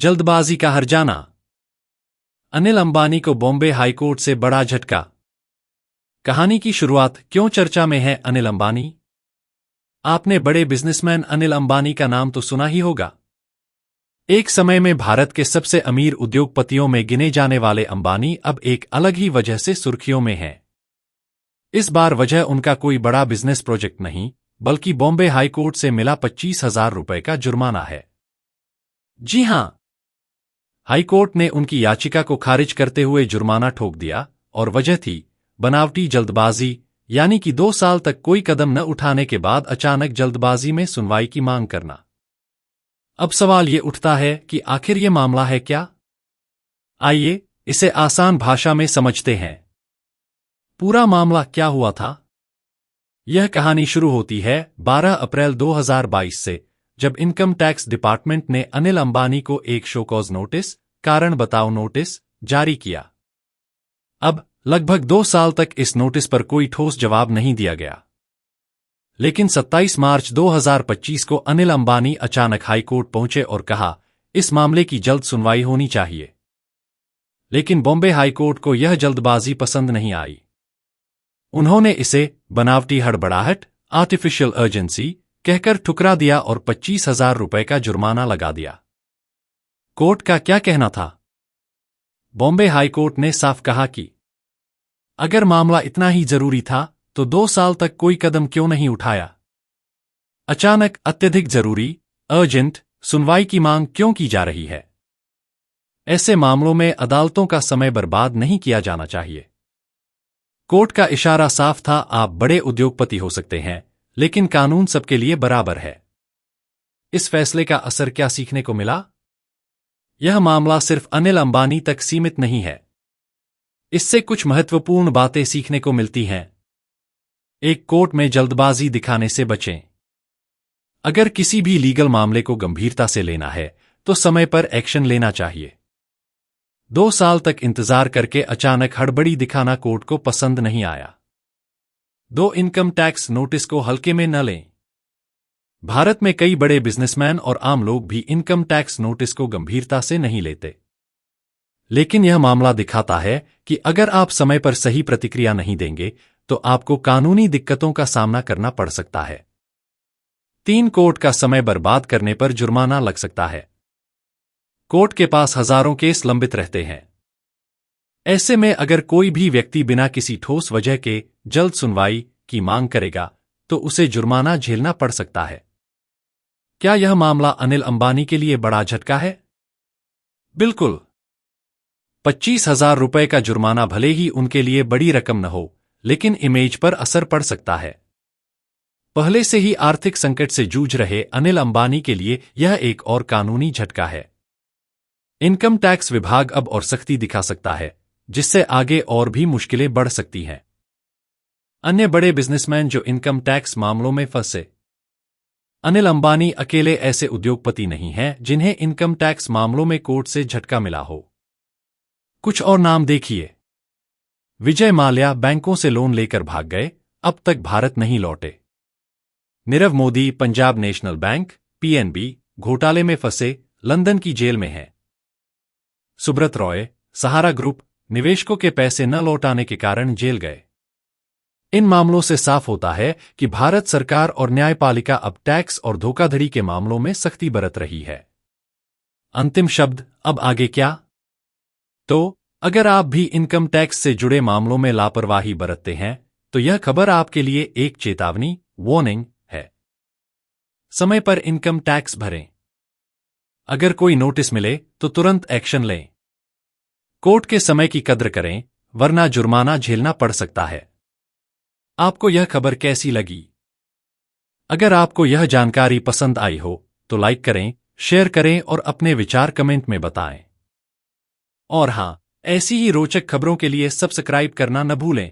जल्दबाजी का हर्जाना। अनिल अंबानी को बॉम्बे हाईकोर्ट से बड़ा झटका। कहानी की शुरुआत। क्यों चर्चा में है अनिल अंबानी? आपने बड़े बिजनेसमैन अनिल अंबानी का नाम तो सुना ही होगा। एक समय में भारत के सबसे अमीर उद्योगपतियों में गिने जाने वाले अंबानी अब एक अलग ही वजह से सुर्खियों में हैं। इस बार वजह उनका कोई बड़ा बिजनेस प्रोजेक्ट नहीं, बल्कि बॉम्बे हाईकोर्ट से मिला 25,000 रुपए का जुर्माना है। जी हां, हाईकोर्ट ने उनकी याचिका को खारिज करते हुए जुर्माना ठोक दिया, और वजह थी बनावटी जल्दबाजी, यानी कि 2 साल तक कोई कदम न उठाने के बाद अचानक जल्दबाजी में सुनवाई की मांग करना। अब सवाल ये उठता है कि आखिर ये मामला है क्या? आइए इसे आसान भाषा में समझते हैं। पूरा मामला क्या हुआ था? यह कहानी शुरू होती है 12 अप्रैल 2022 से, जब इनकम टैक्स डिपार्टमेंट ने अनिल अंबानी को एक शो कॉज नोटिस, कारण बताओ नोटिस, जारी किया। अब लगभग 2 साल तक इस नोटिस पर कोई ठोस जवाब नहीं दिया गया। लेकिन 27 मार्च 2025 को अनिल अंबानी अचानक हाईकोर्ट पहुंचे और कहा, इस मामले की जल्द सुनवाई होनी चाहिए। लेकिन बॉम्बे हाईकोर्ट को यह जल्दबाजी पसंद नहीं आई। उन्होंने इसे बनावटी हड़बड़ाहट, आर्टिफिशियल अर्जेंसी कहकर ठुकरा दिया और 25,000 रुपए का जुर्माना लगा दिया। कोर्ट का क्या कहना था? बॉम्बे हाईकोर्ट ने साफ कहा कि अगर मामला इतना ही जरूरी था तो 2 साल तक कोई कदम क्यों नहीं उठाया? अचानक अत्यधिक जरूरी, अर्जेंट सुनवाई की मांग क्यों की जा रही है? ऐसे मामलों में अदालतों का समय बर्बाद नहीं किया जाना चाहिए। कोर्ट का इशारा साफ था, आप बड़े उद्योगपति हो सकते हैं, लेकिन कानून सबके लिए बराबर है। इस फैसले का असर क्या सीखने को मिला? यह मामला सिर्फ अनिल अंबानी तक सीमित नहीं है। इससे कुछ महत्वपूर्ण बातें सीखने को मिलती हैं। एक, कोर्ट में जल्दबाजी दिखाने से बचें। अगर किसी भी लीगल मामले को गंभीरता से लेना है तो समय पर एक्शन लेना चाहिए। 2 साल तक इंतजार करके अचानक हड़बड़ी दिखाना कोर्ट को पसंद नहीं आया। 2, इनकम टैक्स नोटिस को हल्के में न लें। भारत में कई बड़े बिजनेसमैन और आम लोग भी इनकम टैक्स नोटिस को गंभीरता से नहीं लेते। लेकिन यह मामला दिखाता है कि अगर आप समय पर सही प्रतिक्रिया नहीं देंगे तो आपको कानूनी दिक्कतों का सामना करना पड़ सकता है। 3, कोर्ट का समय बर्बाद करने पर जुर्माना लग सकता है। कोर्ट के पास हजारों केस लंबित रहते हैं। ऐसे में अगर कोई भी व्यक्ति बिना किसी ठोस वजह के जल्द सुनवाई की मांग करेगा तो उसे जुर्माना झेलना पड़ सकता है। क्या यह मामला अनिल अंबानी के लिए बड़ा झटका है? बिल्कुल। 25,000 रुपए का जुर्माना भले ही उनके लिए बड़ी रकम न हो, लेकिन इमेज पर असर पड़ सकता है। पहले से ही आर्थिक संकट से जूझ रहे अनिल अंबानी के लिए यह एक और कानूनी झटका है। इनकम टैक्स विभाग अब और सख्ती दिखा सकता है, जिससे आगे और भी मुश्किलें बढ़ सकती हैं। अन्य बड़े बिजनेसमैन जो इनकम टैक्स मामलों में फंसे। अनिल अंबानी अकेले ऐसे उद्योगपति नहीं हैं जिन्हें इनकम टैक्स मामलों में कोर्ट से झटका मिला हो। कुछ और नाम देखिए। विजय माल्या बैंकों से लोन लेकर भाग गए, अब तक भारत नहीं लौटे। Nirav Modi Punjab national bank (PNB) घोटाले में फंसे, लंदन की जेल में हैं। सुब्रत रॉय सहारा ग्रुप निवेशकों के पैसे न लौटाने के कारण जेल गए। इन मामलों से साफ होता है कि भारत सरकार और न्यायपालिका अब टैक्स और धोखाधड़ी के मामलों में सख्ती बरत रही है। अंतिम शब्द, अब आगे क्या? तो अगर आप भी इनकम टैक्स से जुड़े मामलों में लापरवाही बरतते हैं तो यह खबर आपके लिए एक चेतावनी, वार्निंग है। समय पर इनकम टैक्स भरें। अगर कोई नोटिस मिले तो तुरंत एक्शन लें। कोर्ट के समय की कद्र करें, वरना जुर्माना झेलना पड़ सकता है। आपको यह खबर कैसी लगी? अगर आपको यह जानकारी पसंद आई हो तो लाइक करें, शेयर करें और अपने विचार कमेंट में बताएं। और हां, ऐसी ही रोचक खबरों के लिए सब्सक्राइब करना न भूलें।